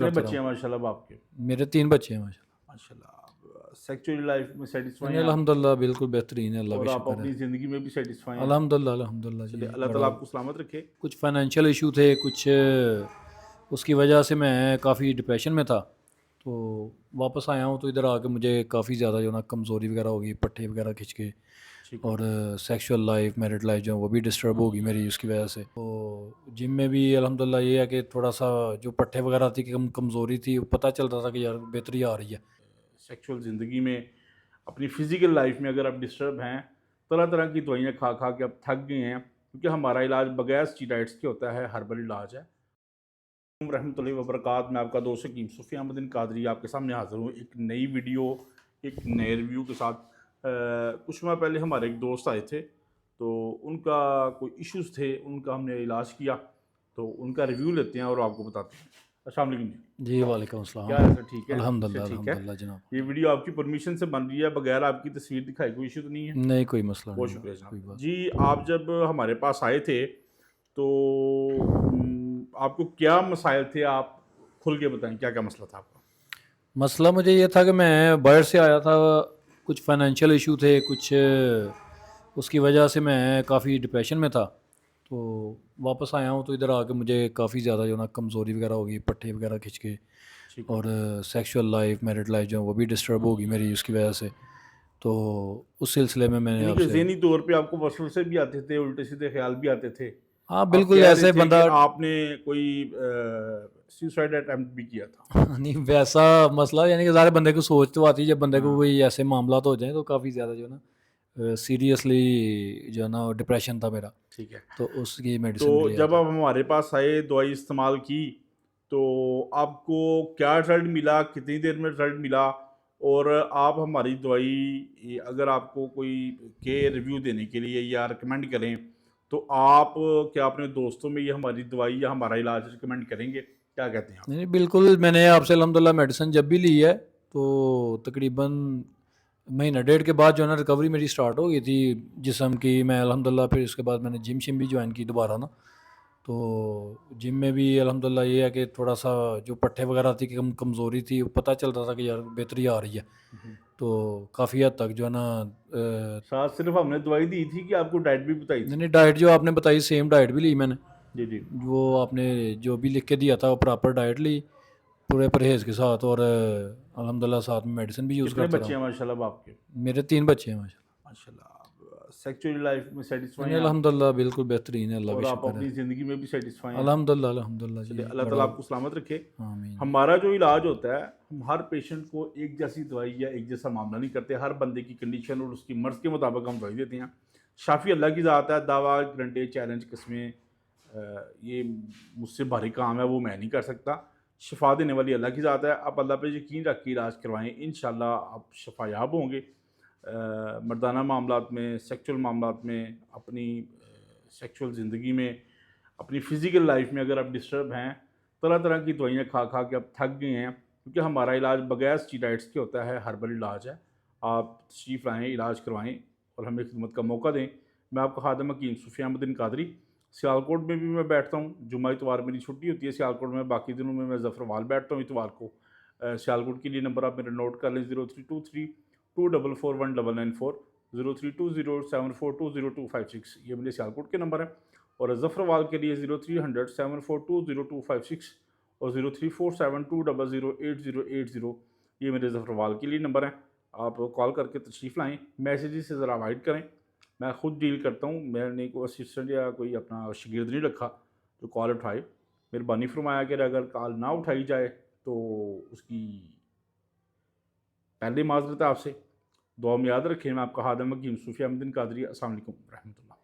कितने करता बच्चे हैं रहा हूँ। माशाल्लाह अब आपके? मेरे 3 बच्चे हैं माशाल्लाह। माशाल्लाह। सेक्सुअल लाइफ में सेटिस्फाई नहीं, हैं आप? अल्हम्दुलिल्लाह बिल्कुल बेहतरीन है, अल्लाह और का आप शुक्र है। अपनी ज़िंदगी में भी सेटिस्फाई हैं? अल्हम्दुलिल्लाह, अल्हम्दुलिल्लाह जी, चलिए, अल्लाह बड़ा ताला आपको सलामत रखे। कुछ फाइनेंशियल इशू थे, कुछ उसकी वजह से मैं काफ़ी डिप्रेशन में था। तो वापस आया हूँ तो इधर आके मुझे काफ़ी ज़्यादा जो ना कमज़ोरी वगैरह हो गई, पट्टे वगैरह खिंच के, ठीक है। और सेक्सुअल लाइफ, मैरिड लाइफ जो है वो भी डिस्टर्ब होगी मेरी उसकी वजह से। तो जिम में भी अल्हम्दुलिल्लाह ये है कि थोड़ा सा जो पट्टे वगैरह थी, कि कमज़ोरी थी, वो पता चल रहा था कि यार बेहतरी आ रही है। सेक्सुअल ज़िंदगी में, अपनी फ़िज़िकल लाइफ में अगर आप डिस्टर्ब हैं, तरह-तरह की दवाइयाँ खा-खा के आप थक गए हैं, क्योंकि हमारा इलाज बगैर स्टेरॉइड्स के होता है, हर्बल इलाज है। रहमतुल्लाहि व बरकात, मैं आपका दोस्त हकीम सूफ़ी अहमद कादरी आपके सामने हाज़िर हूँ एक नई वीडियो, एक नए रिव्यू के साथ। कुछ माह पहले हमारे एक दोस्त आए थे, तो उनका कोई इश्यूज़ थे, उनका हमने इलाज किया, तो उनका रिव्यू लेते हैं और आपको बताते हैं। अस्सलाम वालेकुम जी। जी, वालेकुम क्या अस्सलाम। है सर, ठीक है? अच्छे, अल्हम्दुलिल्लाह, ठीक है। अल्हम्दुलिल्लाह जनाब। ये वीडियो आपकी परमिशन से बन रही है, बगैर आपकी तस्वीर दिखाए कोई इश्यू तो नहीं है? नहीं, कोई मसला बहुत नहीं है, शुक्रिया कोई जनाब। बात। जी, आप जब हमारे पास आए थे, तो आपको क्या मसाइल थे? आप खुल के बताएँ, क्या-क्या मसला था आपका? मसला मुझे ये था कि मैं बाहर से आया था, कुछ फाइनेंशियल इशू थे, कुछ उसकी वजह से मैं काफ़ी डिप्रेशन में था। तो वापस आया हूँ तो इधर आके मुझे काफ़ी ज़्यादा जो ना कमज़ोरी वगैरह हो गई, पट्टे वगैरह खिंच के, ठीक है। और सेक्सुअल लाइफ, मैरिड लाइफ जो है वो भी डिस्टर्ब होगी मेरी उसकी वजह से। तो उस सिलसिले में मैंने यानी कि आपसे। ज़हनी तौर पे आपको वसवसे भी आते थे, उल्टे-सीधे ख़्याल भी आते थे। हाँ, आप बिल्कुल कह रहे ऐसे थे कि बंदा। आपने कोई सुसाइड अटेम्प्ट भी किया था। नहीं, वैसा मसला यानी कि सारे बंदे को सोच तो आती है, जब बंदे को हाँ, कोई ऐसे मामला तो हो जाए, तो काफ़ी ज़्यादा जो है ना सीरियसली जो है ना डिप्रेशन था मेरा। ठीक है। तो उसकी तो मेडिसिन के लिए आया जब था। आप हमारे पास आए, दवाई इस्तेमाल की, तो आपको क्या रिज़ल्ट मिला? कितनी देर में रिज़ल्ट मिला? और आप हमारी दवाई, अगर आपको कोई के रिव्यू देने के लिए या रिकमेंड करें, तो आप क्या अपने दोस्तों में ये हमारी दवाई या हमारा इलाज रिकमेंड करेंगे? क्या कहते हैं आप? नहीं, नहीं, बिल्कुल, मैंने आपसे अल्हम्दुलिल्लाह मेडिसिन जब भी ली है, तो तकरीबन महीना डेढ़ के बाद जो है ना रिकवरी मेरी स्टार्ट हो गई थी जिस्म की। मैं अल्हम्दुलिल्लाह फिर उसके बाद मैंने जिम शिम भी ज्वाइन की दोबारा ना। तो जिम में भी अल्हम्दुलिल्लाह ये है कि थोड़ा सा जो पट्टे वगैरह थी, कि कमज़ोरी थी, वो पता चल रहा था कि यार बेहतरी आ रही है। हुँ। तो काफ़ी हद तक जो है ना साथ सिर्फ़ हमने दवाई दी थी कि आपको डाइट भी बताई नहीं, थी? नहीं, डाइट जो आपने बताई सेम डाइट भी ली मैंने। जी, जी। वो आपने जो भी लिख के दिया था वो प्रॉपर डाइट ली, पूरे परहेज़ के साथ, और अल्हम्दुलिल्लाह साथ में मेडिसिन भी यूज़ कितने करता रहा बच्चे हूँ। हैं माशाल्लाह अब आपके? मेरे 3 बच्चे हैं माशाल्लाह। माशाल्लाह। अब सेक्सुअल लाइफ़ में नहीं, सैटिस्फाई नहीं, हैं आप? अल्हम्दुलिल्लाह बिल्कुल बेहतरीन है, अल्लाह और का आप शुक्र है। अपनी ज़िंदगी में भी सैटिस्फाई हैं? अल्हम्दुलिल्लाह, अल्हम्दुलिल्लाह जी, चलिए, अल्लाह बड़ा। ताला आपको सलामत रखे। आमीन। हमारा जो इलाज होता है, हम हर पेशेंट को एक जैसी दवाई या एक जैसा मामला नहीं करते। हर बंदे की कंडीशन और उसकी मर्ज़ के मुताबिक हम दवाई देते हैं। शाफ़ी अल्लाह की ज़ात है, दावा, गारंटी, चैलेंज, किस्में, ये मुझसे भारी काम है, वो मैं नहीं कर सकता। शिफ़ा देने वाली अल्लाह की ज़ात है। आप अल्लाह पे यकीन रख के इलाज करवाएँ, इंशाअल्लाह आप शफ़ायाब होंगे। मर्दाना मामलात में, सेक्सुअल मामलात में, अपनी सेक्सुअल ज़िंदगी में, अपनी फ़िज़िकल लाइफ़ में अगर आप डिस्टर्ब हैं, तरह-तरह की दवाइयाँ खा-खा के आप थक गए हैं, क्योंकि हमारा इलाज बगैर स्टेरॉइड्स के होता है, हर्बल इलाज है। आप तशरीफ़ लाएँ, इलाज करवाएँ और हमें खिदमत का मौका दें। मैं आपका खादिम हकीम सूफ़ी अहमद कादरी, सियालकोट में भी मैं बैठता हूँ। जुम्मा इतवार मेरी छुट्टी होती है सियालकोट में, बाकी दिनों में मैं ज़फ़रवाल बैठता हूँ इतवार को। सियालकोट के लिए नंबर आप मेरा नोट कर लें, 0323 244 1994, 032074202256, ये मेरे सियालकोट के नंबर हैं। और ज़फ़रवाल के लिए 0300 7420256 और 0347200808, ये मेरे ज़फ़रवाल के लिए नंबर हैं। आप कॉल करके तशरीफ़ लाएँ, मैसेजेस से ज़रा अवॉइड करें। मैं ख़ुद डील करता हूँ, मैंने कोई असिस्टेंट या कोई अपना शागिर्द नहीं रखा जो कॉल उठाए। मेहरबानी फ़रमाया कि अगर कॉल ना उठाई जाए तो उसकी पहले माज़रत है आपसे। दुआ में याद रखें। मैं आपका खादिम हकीम सूफ़ी अहमद कादरी। अस्सलाम वालेकुम रहमतुल्लाह।